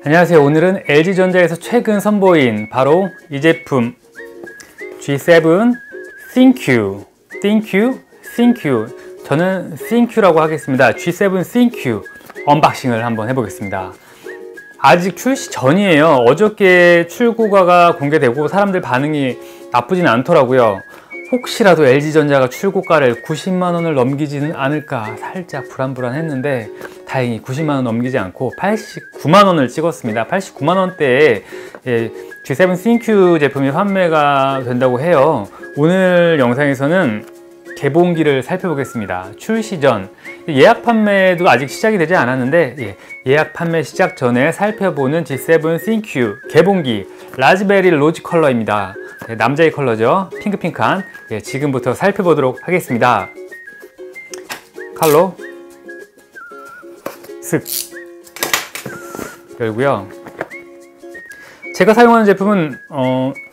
안녕하세요. 오늘은 LG전자에서 최근 선보인 바로 이 제품 G7 ThinQ. 저는 ThinQ라고 하겠습니다. G7 ThinQ 언박싱을 한번 해보겠습니다. 아직 출시 전이에요. 어저께 출고가가 공개되고 사람들 반응이 나쁘진 않더라고요. 혹시라도 LG전자가 출고가를 90만원을 넘기지는 않을까 살짝 불안했는데 다행히 90만원 넘기지 않고 89만원을 찍었습니다. 89만원대에 G7 ThinQ 제품이 판매가 된다고 해요. 오늘 영상에서는 개봉기를 살펴보겠습니다. 출시 전 예약 판매도 아직 시작이 되지 않았는데 예약 판매 시작 전에 살펴보는 G7 ThinQ 개봉기 라즈베리 로즈 컬러입니다. 남자의 컬러죠. 핑크한. 지금부터 살펴보도록 하겠습니다. 칼로 쓱 열고요. 제가 사용하는 제품은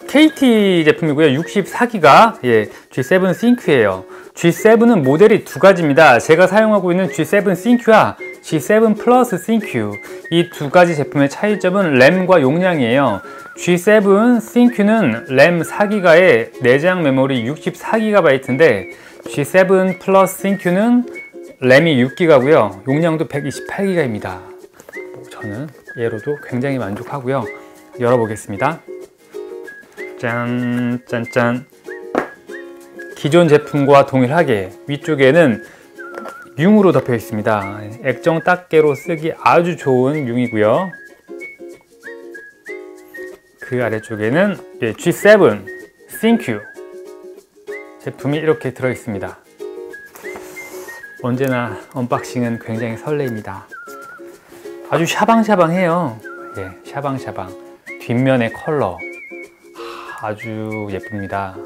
KT 제품이고요. 64기가 G7 ThinQ예요. G7은 모델이 두 가지입니다. 제가 사용하고 있는 G7 ThinQ와 G7 플러스 ThinQ 이 두 가지 제품의 차이점은 램과 용량이에요. G7 ThinQ는 램 4기가에 내장 메모리 64GB인데 G7 플러스 ThinQ는 램이 6기가고요. 용량도 128기가입니다. 저는 얘로도 굉장히 만족하고요. 열어보겠습니다. 짠. 기존 제품과 동일하게 위쪽에는 융으로 덮여 있습니다. 액정 닦개로 쓰기 아주 좋은 융이고요. 그 아래쪽에는 G7 ThinQ 제품이 이렇게 들어 있습니다. 언제나 언박싱은 굉장히 설레입니다. 아주 샤방샤방해요. 샤방샤방. 뒷면의 컬러 아주 예쁩니다.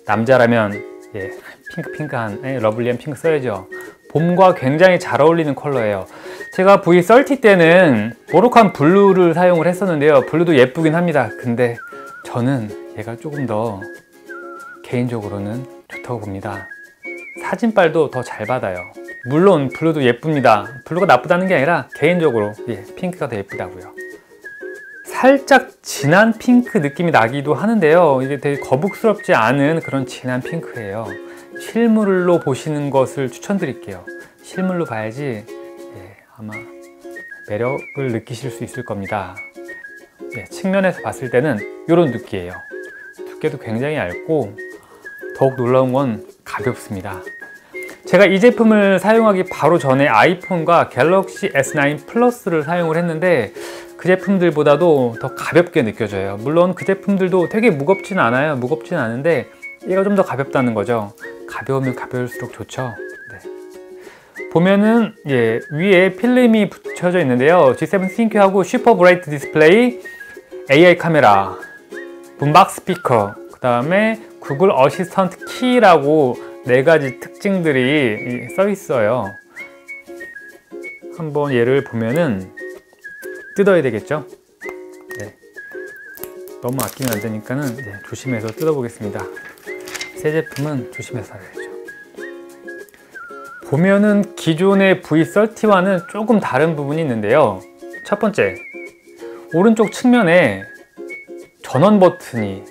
남자라면 핑크한 러블리한 핑크 써야죠. 봄과 굉장히 잘 어울리는 컬러예요. 제가 V30 때는 모로칸 블루를 사용을 했었는데요. 블루도 예쁘긴 합니다. 근데 저는 얘가 조금 더 개인적으로는 좋다고 봅니다. 사진빨도 더 잘 받아요. 물론 블루도 예쁩니다. 블루가 나쁘다는 게 아니라 개인적으로 핑크가 더 예쁘다고요. 살짝 진한 핑크 느낌이 나기도 하는데요. 이게 되게 거북스럽지 않은 그런 진한 핑크예요. 실물로 보시는 것을 추천드릴게요. 실물로 봐야지 아마 매력을 느끼실 수 있을 겁니다. 측면에서 봤을 때는 이런 두께예요. 두께도 굉장히 얇고 더욱 놀라운 건 가볍습니다. 제가 이 제품을 사용하기 바로 전에 아이폰과 갤럭시 S9 플러스를 사용을 했는데 그 제품들보다도 더 가볍게 느껴져요. 물론 그 제품들도 되게 무겁진 않아요. 무겁진 않은데 얘가 좀 더 가볍다는 거죠. 가벼우면 가벼울수록 좋죠. 보면은 위에 필름이 붙여져 있는데요. G7 ThinQ하고 슈퍼 브라이트 디스플레이, AI 카메라, 문박 스피커, 그 다음에 구글 어시스턴트 키라고 4가지 특징들이 써 있어요. 한번 얘를 보면은 뜯어야 되겠죠? 너무 아끼면 안 되니까는 조심해서 뜯어 보겠습니다. 새 제품은 조심해서 사야죠. 보면은 기존의 V30와는 조금 다른 부분이 있는데요. 첫 번째, 오른쪽 측면에 전원 버튼이,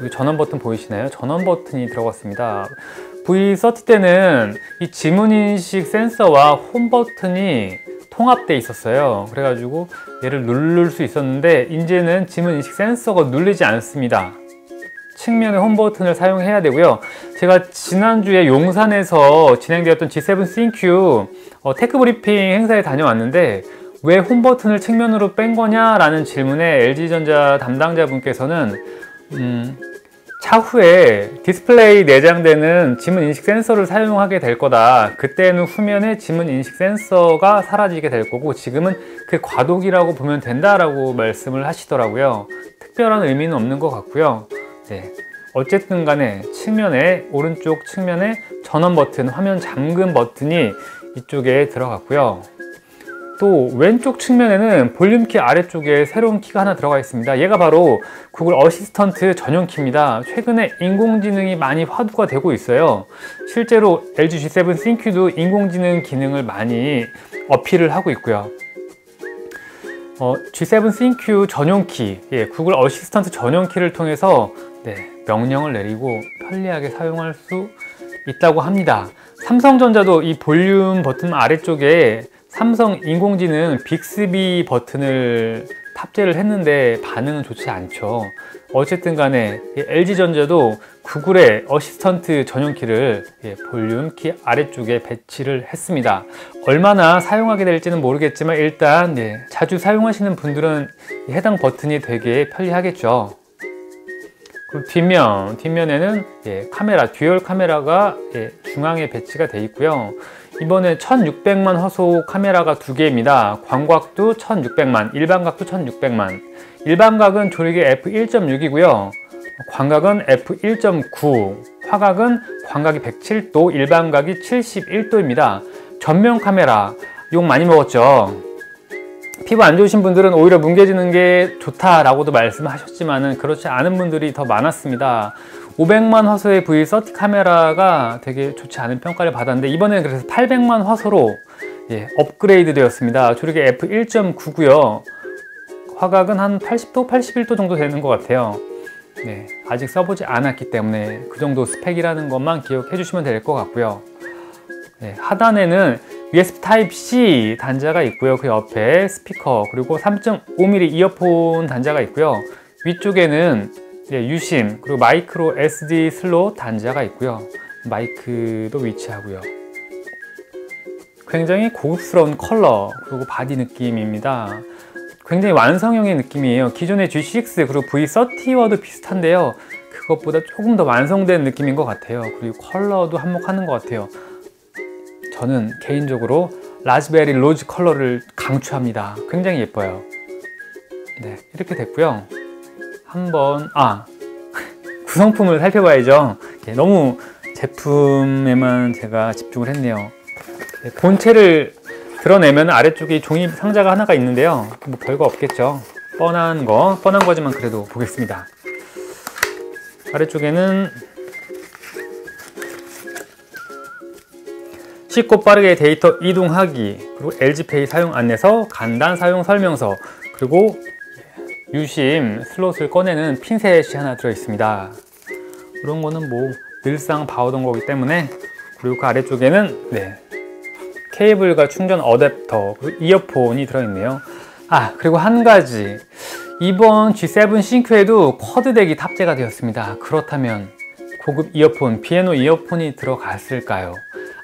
여기 전원 버튼 보이시나요? 전원 버튼이 들어갔습니다. V30 때는 이 지문인식 센서와 홈 버튼이 통합되어 있었어요. 그래가지고 얘를 누를 수 있었는데 이제는 지문인식 센서가 눌리지 않습니다. 측면의 홈 버튼을 사용해야 되고요. 제가 지난주에 용산에서 진행되었던 G7 ThinQ 테크브리핑 행사에 다녀왔는데 왜 홈 버튼을 측면으로 뺀 거냐 라는 질문에 LG전자 담당자분께서는 차후에 디스플레이 내장되는 지문 인식 센서를 사용하게 될 거다. 그때는 후면에 지문 인식 센서가 사라지게 될 거고 지금은 그 과도기라고 보면 된다라고 말씀을 하시더라고요. 특별한 의미는 없는 것 같고요. 어쨌든 간에 측면에 오른쪽 측면에 전원 버튼, 화면 잠금 버튼이 이쪽에 들어갔고요. 또 왼쪽 측면에는 볼륨키 아래쪽에 새로운 키가 하나 들어가 있습니다. 얘가 바로 구글 어시스턴트 전용 키입니다. 최근에 인공지능이 많이 화두가 되고 있어요. 실제로 LG G7 ThinQ도 인공지능 기능을 많이 어필을 하고 있고요. G7 ThinQ 전용키, 구글 어시스턴트 전용키를 통해서 명령을 내리고 편리하게 사용할 수 있다고 합니다. 삼성전자도 이 볼륨 버튼 아래쪽에 삼성 인공지능 빅스비 버튼을 탑재를 했는데 반응은 좋지 않죠. 어쨌든 간에 LG전자도 구글의 어시스턴트 전용키를 볼륨키 아래쪽에 배치를 했습니다. 얼마나 사용하게 될지는 모르겠지만 일단 자주 사용하시는 분들은 해당 버튼이 되게 편리하겠죠. 그리고 뒷면에는 카메라, 듀얼 카메라가 중앙에 배치가 되어 있고요. 이번에 1600만 화소 카메라가 2개입니다. 광각도 1600만, 일반각도 1600만. 일반각은 조리개 f1.6이고요. 광각은 f1.9, 화각은 광각이 107도, 일반각이 71도입니다. 전면 카메라, 욕 많이 먹었죠. 피부 안 좋으신 분들은 오히려 뭉개지는 게 좋다라고도 말씀하셨지만은 그렇지 않은 분들이 더 많았습니다. 500만 화소의 V30 카메라가 되게 좋지 않은 평가를 받았는데 이번에는 그래서 800만 화소로 업그레이드 되었습니다. 조리개 f1.9고요. 화각은 한 80도, 81도 정도 되는 것 같아요. 아직 써보지 않았기 때문에 그 정도 스펙이라는 것만 기억해 주시면 될 것 같고요. 하단에는 USB Type-C 단자가 있고요. 그 옆에 스피커 그리고 3.5mm 이어폰 단자가 있고요. 위쪽에는 유심 그리고 마이크로 SD 슬롯 단자가 있고요. 마이크도 위치하고요. 굉장히 고급스러운 컬러 그리고 바디 느낌입니다. 굉장히 완성형의 느낌이에요. 기존의 G6 그리고 V30와도 비슷한데요. 그것보다 조금 더 완성된 느낌인 것 같아요. 그리고 컬러도 한몫하는 것 같아요. 저는 개인적으로 라즈베리 로즈 컬러를 강추합니다. 굉장히 예뻐요. 이렇게 됐고요. 한번 구성품을 살펴봐야죠. 너무 제품에만 제가 집중을 했네요. 본체를 드러내면 아래쪽에 종이 상자가 하나가 있는데요. 뭐 별거 없겠죠. 뻔한 거지만 그래도 보겠습니다. 아래쪽에는 쉽고 빠르게 데이터 이동하기, 그리고 LG페이 사용 안내서, 간단 사용 설명서, 그리고 유심 슬롯을 꺼내는 핀셋이 하나 들어있습니다. 이런 거는 뭐 늘상 봐오던 거기 때문에. 그리고 그 아래쪽에는 케이블과 충전 어댑터, 그리고 이어폰이 들어있네요. 그리고 한 가지, 이번 G7 ThinQ에도 쿼드 덱이 탑재가 되었습니다. 그렇다면 고급 이어폰, 비에노 이어폰이 들어갔을까요?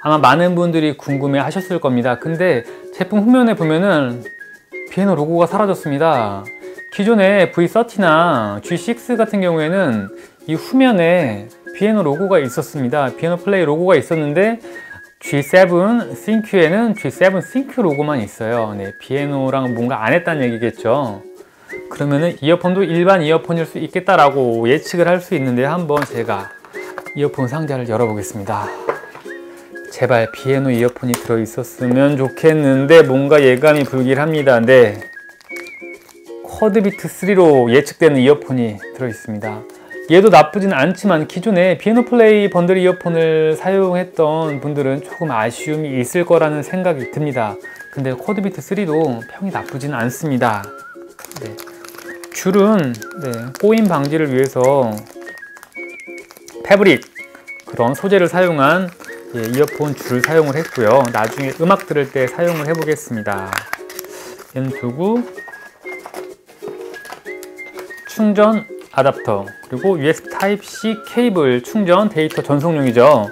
아마 많은 분들이 궁금해 하셨을 겁니다. 근데 제품 후면에 보면은 비에노 로고가 사라졌습니다. 기존의 V30나 G6 같은 경우에는 이 후면에 비에노 로고가 있었습니다. 비에노 플레이 로고가 있었는데 G7 ThinQ에는 G7 ThinQ 로고만 있어요. 비에노랑 뭔가 안 했다는 얘기겠죠. 그러면은 이어폰도 일반 이어폰일 수 있겠다라고 예측을 할 수 있는데, 한번 제가 이어폰 상자를 열어보겠습니다. 제발 비에노 이어폰이 들어있었으면 좋겠는데 뭔가 예감이 불길합니다. 쿼드비트 3로 예측되는 이어폰이 들어있습니다. 얘도 나쁘진 않지만 기존에 비에노 플레이 번들 이어폰을 사용했던 분들은 조금 아쉬움이 있을 거라는 생각이 듭니다. 근데 쿼드비트 3도 평이 나쁘진 않습니다. 줄은 꼬임 방지를 위해서 패브릭 그런 소재를 사용한 이어폰 줄을 사용을 했고요. 나중에 음악 들을 때 사용을 해 보겠습니다. 얘는 두고, 충전 아답터, 그리고 USB Type-C 케이블 충전 데이터 전송용이죠.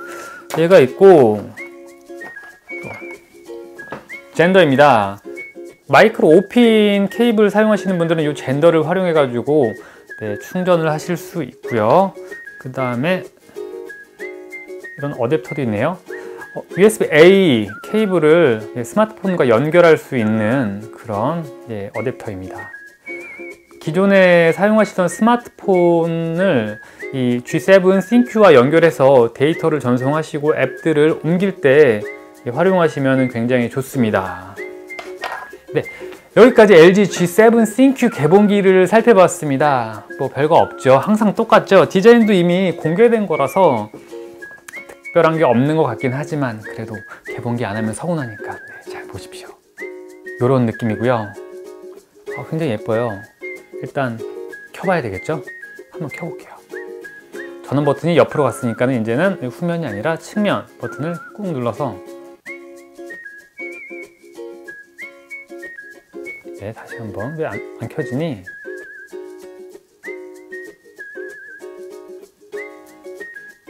얘가 있고, 젠더입니다. 마이크로 5핀 케이블 사용하시는 분들은 이 젠더를 활용해 가지고 충전을 하실 수 있고요. 그 다음에 이런 어댑터도 있네요. USB-A 케이블을 스마트폰과 연결할 수 있는 그런 어댑터입니다. 기존에 사용하시던 스마트폰을 이 G7 ThinQ와 연결해서 데이터를 전송하시고 앱들을 옮길 때 활용하시면 굉장히 좋습니다. 여기까지 LG G7 ThinQ 개봉기를 살펴봤습니다. 뭐 별거 없죠. 항상 똑같죠. 디자인도 이미 공개된 거라서 특별한 게 없는 것 같긴 하지만 그래도 개봉기 안 하면 서운하니까 잘 보십시오. 이런 느낌이고요. 굉장히 예뻐요. 일단 켜봐야 되겠죠? 한번 켜볼게요. 전원 버튼이 옆으로 갔으니까 이제는 후면이 아니라 측면 버튼을 꾹 눌러서 네, 다시 한번. 왜 안 켜지니?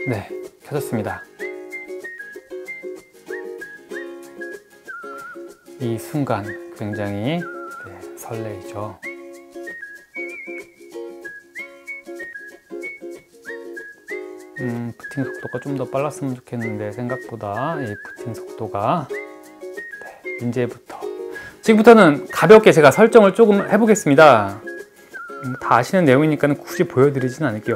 네, 켜졌습니다. 이 순간 굉장히 설레이죠. 부팅 속도가 좀 더 빨랐으면 좋겠는데 생각보다 이 부팅 속도가 이제부터 지금부터는 가볍게 제가 설정을 조금 해보겠습니다. 다 아시는 내용이니까 굳이 보여드리진 않을게요.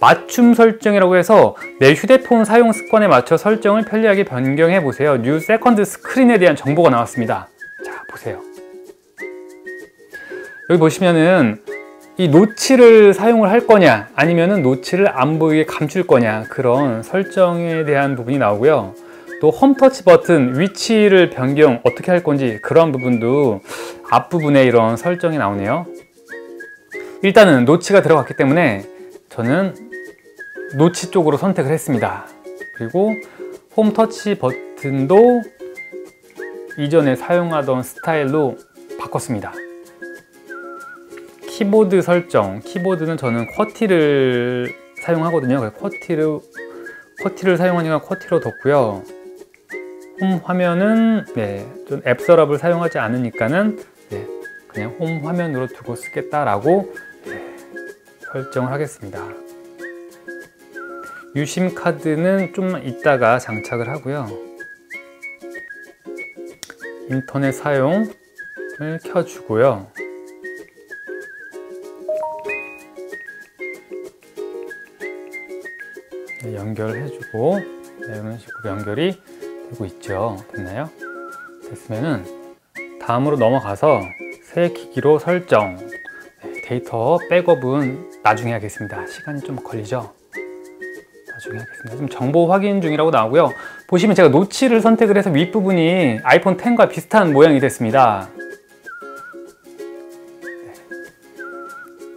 맞춤 설정이라고 해서 내 휴대폰 사용 습관에 맞춰 설정을 편리하게 변경해 보세요. 뉴 세컨드 스크린에 대한 정보가 나왔습니다. 자, 보세요. 여기 보시면은 이 노치를 사용을 할 거냐 아니면은 노치를 안 보이게 감출 거냐, 그런 설정에 대한 부분이 나오고요. 또 홈터치 버튼 위치를 변경 어떻게 할 건지 그런 부분도 앞부분에 이런 설정이 나오네요. 일단은 노치가 들어갔기 때문에 저는 노치 쪽으로 선택을 했습니다. 그리고 홈터치 버튼도 이전에 사용하던 스타일로 바꿨습니다. 키보드 설정, 키보드는 저는 쿼티를 사용하거든요. 그래서 쿼티를 사용하니까 쿼티로 뒀고요. 홈 화면은 좀 앱 서랍을 사용하지 않으니까는 그냥 홈 화면으로 두고 쓰겠다라고 설정을 하겠습니다. 유심 카드는 좀 이따가 장착을 하고요. 인터넷 사용을 켜주고요. 연결해주고 이런 식으로 연결이 되고 있죠. 됐나요? 됐으면은 다음으로 넘어가서 새 기기로 설정. 데이터 백업은 나중에 하겠습니다. 시간이 좀 걸리죠? 나중에 하겠습니다. 지금 정보 확인 중이라고 나오고요. 보시면 제가 노치를 선택을 해서 윗부분이 아이폰 X과 비슷한 모양이 됐습니다.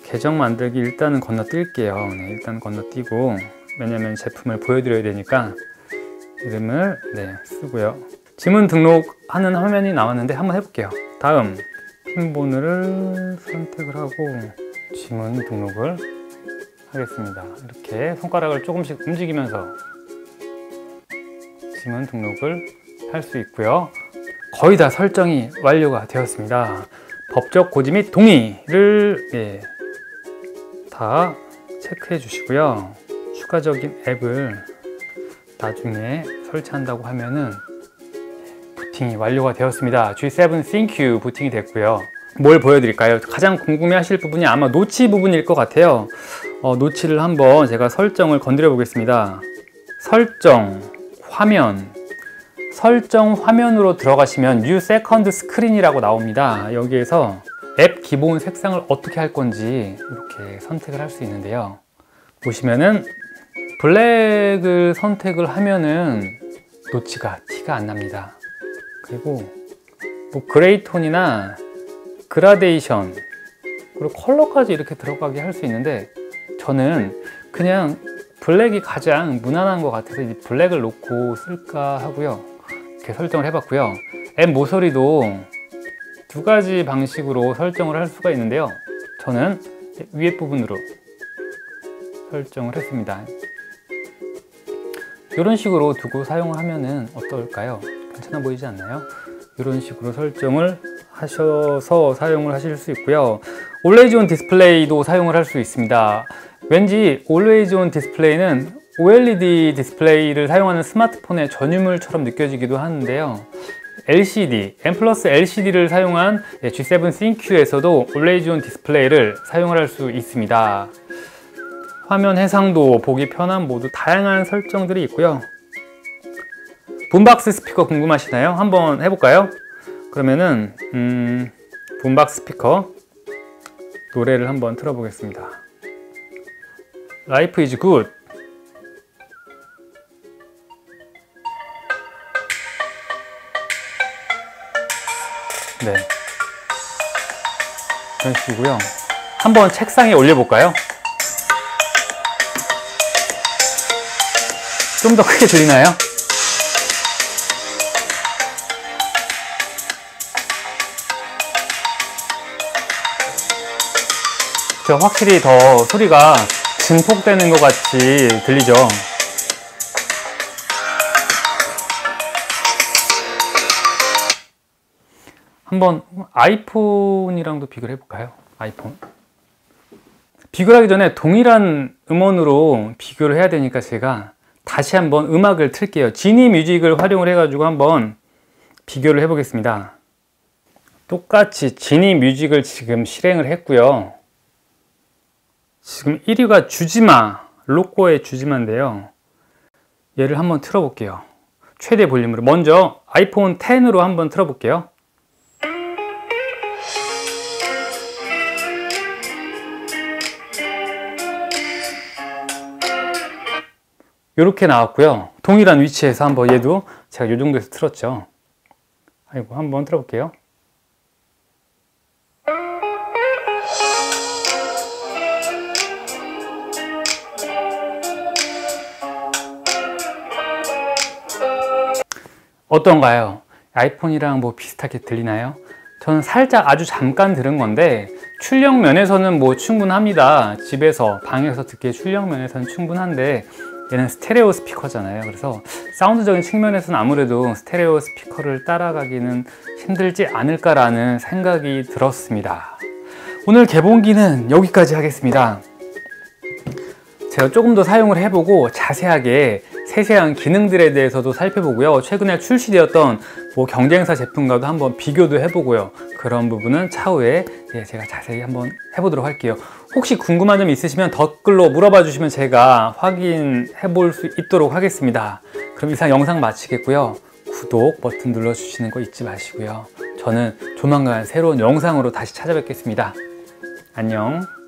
계정 만들기 일단은 건너뛸게요. 일단 건너뛰고, 왜냐면 제품을 보여드려야 되니까 이름을 쓰고요. 지문 등록하는 화면이 나왔는데 한번 해볼게요. 다음 핀번호를 선택을 하고 지문 등록을 하겠습니다. 이렇게 손가락을 조금씩 움직이면서 지문 등록을 할 수 있고요. 거의 다 설정이 완료가 되었습니다. 법적 고지 및 동의를 다 체크해 주시고요. 추가적인 앱을 나중에 설치한다고 하면은 부팅이 완료가 되었습니다. G7 ThinQ 부팅이 됐고요. 뭘 보여드릴까요? 가장 궁금해 하실 부분이 아마 노치 부분일 것 같아요. 노치를 한번 제가 설정을 건드려 보겠습니다. 설정, 화면, 설정 화면으로 들어가시면 New Second Screen이라고 나옵니다. 여기에서 앱 기본 색상을 어떻게 할 건지 이렇게 선택을 할 수 있는데요. 보시면은 블랙을 선택을 하면은 노치가 티가 안 납니다. 그리고 뭐 그레이 톤이나 그라데이션, 그리고 컬러까지 이렇게 들어가게 할 수 있는데 저는 그냥 블랙이 가장 무난한 것 같아서 이제 블랙을 놓고 쓸까 하고요. 이렇게 설정을 해봤고요. 앱 모서리도 두 가지 방식으로 설정을 할 수가 있는데요. 저는 위에 부분으로 설정을 했습니다. 이런 식으로 두고 사용을 하면은 어떨까요? 괜찮아 보이지 않나요? 이런 식으로 설정을 하셔서 사용을 하실 수 있고요. Always on 디스플레이도 사용을 할 수 있습니다. 왠지 Always on 디스플레이는 OLED 디스플레이를 사용하는 스마트폰의 전유물처럼 느껴지기도 하는데요. LCD, M 플러스 LCD를 사용한 G7 ThinQ에서도 Always on 디스플레이를 사용을 할 수 있습니다. 화면 해상도, 보기 편한 모두 다양한 설정들이 있고요. 붐박스 스피커 궁금하시나요? 한번 해볼까요? 그러면은 붐박스 스피커 노래를 한번 틀어보겠습니다. Life is good. 네. 이런 식이고요. 한번 책상에 올려볼까요? 좀 더 크게 들리나요? 확실히 더 소리가 증폭되는 것 같이 들리죠? 한번 아이폰이랑도 비교를 해볼까요? 아이폰. 비교를 하기 전에 동일한 음원으로 비교를 해야 되니까 제가 다시 한번 음악을 틀게요. 지니 뮤직을 활용을 해가지고 한번 비교를 해보겠습니다. 똑같이 지니 뮤직을 지금 실행을 했고요. 지금 1위가 주지마, 로꼬의 주지마인데요. 얘를 한번 틀어볼게요. 최대 볼륨으로. 먼저 아이폰 10으로 한번 틀어볼게요. 이렇게 나왔고요. 동일한 위치에서 한번 얘도 제가 이 정도에서 틀었죠. 아이고, 한번 틀어볼게요. 어떤가요? 아이폰이랑 뭐 비슷하게 들리나요? 저는 살짝 아주 잠깐 들은 건데 출력 면에서는 뭐 충분합니다. 집에서 방에서 듣기에 출력 면에서는 충분한데 얘는 스테레오 스피커잖아요. 그래서 사운드적인 측면에서는 아무래도 스테레오 스피커를 따라가기는 힘들지 않을까라는 생각이 들었습니다. 오늘 개봉기는 여기까지 하겠습니다. 제가 조금 더 사용을 해보고 자세하게 세세한 기능들에 대해서도 살펴보고요. 최근에 출시되었던 뭐 경쟁사 제품과도 한번 비교도 해보고요. 그런 부분은 차후에 제가 자세히 한번 해보도록 할게요. 혹시 궁금한 점 있으시면 댓글로 물어봐 주시면 제가 확인해 볼 수 있도록 하겠습니다. 그럼 이상 영상 마치겠고요. 구독 버튼 눌러주시는 거 잊지 마시고요. 저는 조만간 새로운 영상으로 다시 찾아뵙겠습니다. 안녕.